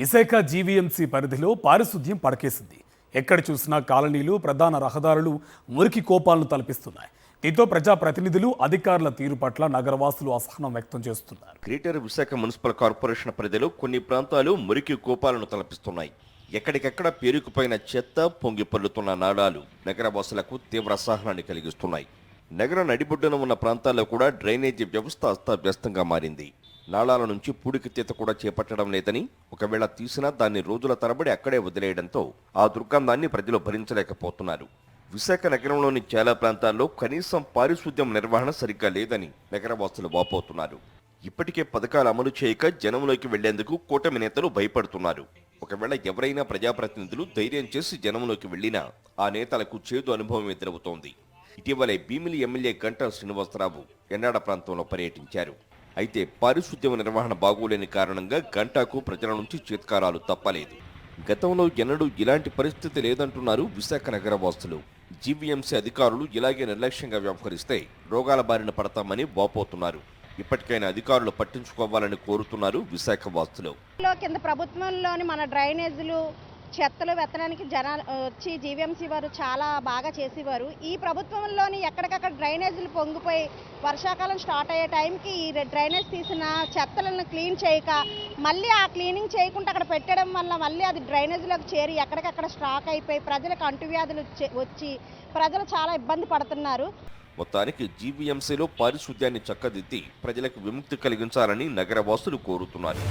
Visakha GVMC పరిధిలో పారిశుద్ధ్యం పడకేసింది. ఎక్కడ చూసినా కాలనీలు, ప్రధాన రహదారులు మురికి కోపాలను తలపిస్తున్నాయి. దీంతో ప్రజాప్రతినిధులు, అధికారుల తీరు పట్ల నగరవాసులు అసహనం వ్యక్తం చేస్తున్నారు. గ్రేటర్ విశాఖ మున్సిపల్ కార్పొరేషన్ పరిధిలో కొన్ని ప్రాంతాలు మురికి కోపాలను తలపిస్తున్నాయి. ఎక్కడికెక్కడ పేరుకుపోయిన చెత్త, పొంగి పొర్లుతున్న నాళాలు నగరవాసులకు తీవ్ర అసహనాన్ని కలిగిస్తున్నాయి. నగర నడిబొడ్డున ఉన్న ప్రాంతాల్లో కూడా డ్రైనేజీ వ్యవస్థ అస్తవ్యస్తంగా మారింది. నాళాల నుంచి పూడికి తీత కూడా చేపట్టడం లేదని, ఒకవేళ తీసినా దాన్ని రోజుల తరబడి అక్కడే వదిలేయడంతో ఆ దుర్గంధాన్ని ప్రజలు భరించలేకపోతున్నారు. విశాఖ నగరంలోని చాలా ప్రాంతాల్లో కనీసం పారిశుద్ధ్యం నిర్వహణ సరిగ్గా లేదని నగరవాసులు వాపోతున్నారు. ఇప్పటికే పథకాలు అమలు చేయక జనంలోకి వెళ్లేందుకు కూటమి నేతలు భయపడుతున్నారు. ఒకవేళ ఎవరైనా ప్రజాప్రతినిధులు ధైర్యం చేసి జనంలోకి వెళ్లినా ఆ నేతలకు చేదు అనుభవం ఎదురవుతోంది. ఇటీవలే భీమిలి ఎమ్మెల్యే గంటా శ్రీనివాసరావు ఎన్నాడ ప్రాంతంలో పర్యటించారు. అయితే పారిశుద్ధ్యం నిర్వహణ బాగోలేని కారణంగా గంటాకు ప్రజల నుంచి చీత్కారాలు తప్పలేదు. గతంలో ఎన్నడూ ఇలాంటి పరిస్థితి లేదంటున్నారు విశాఖ నగరవాసులు. జీవీఎంసీ అధికారులు ఇలాగే నిర్లక్ష్యంగా వ్యవహరిస్తే రోగాల బారిన పడతామని వాపోతున్నారు. ఇప్పటికైనా అధికారులు పట్టించుకోవాలని కోరుతున్నారు విశాఖ వాసులు. కింద ప్రభుత్వంలోని మన డ్రైనేజీలు, చెత్తలు వెత్తడానికి జనాలు వచ్చి జీవీఎంసీ వారు చాలా బాగా చేసేవారు. ఈ ప్రభుత్వంలోని ఎక్కడికక్కడ డ్రైనేజీలు పొంగిపోయి వర్షాకాలం స్టార్ట్ అయ్యే టైంకి ఈ డ్రైనేజ్ తీసిన చెత్తలను క్లీన్ చేయక మళ్ళీ ఆ క్లీనింగ్ చేయకుండా అక్కడ పెట్టడం వల్ల మళ్ళీ అది డ్రైనేజీలోకి చేరి ఎక్కడికక్కడ స్టాక్ అయిపోయి ప్రజలకు అంటువ్యాధులు వచ్చి ప్రజలు చాలా ఇబ్బంది పడుతున్నారు. మొత్తానికి జీవీఎంసీలో పారిశుద్ధ్యాన్ని చక్కదిద్ది ప్రజలకు విముక్తి కలిగించాలని నగరవాసులు కోరుతున్నారు.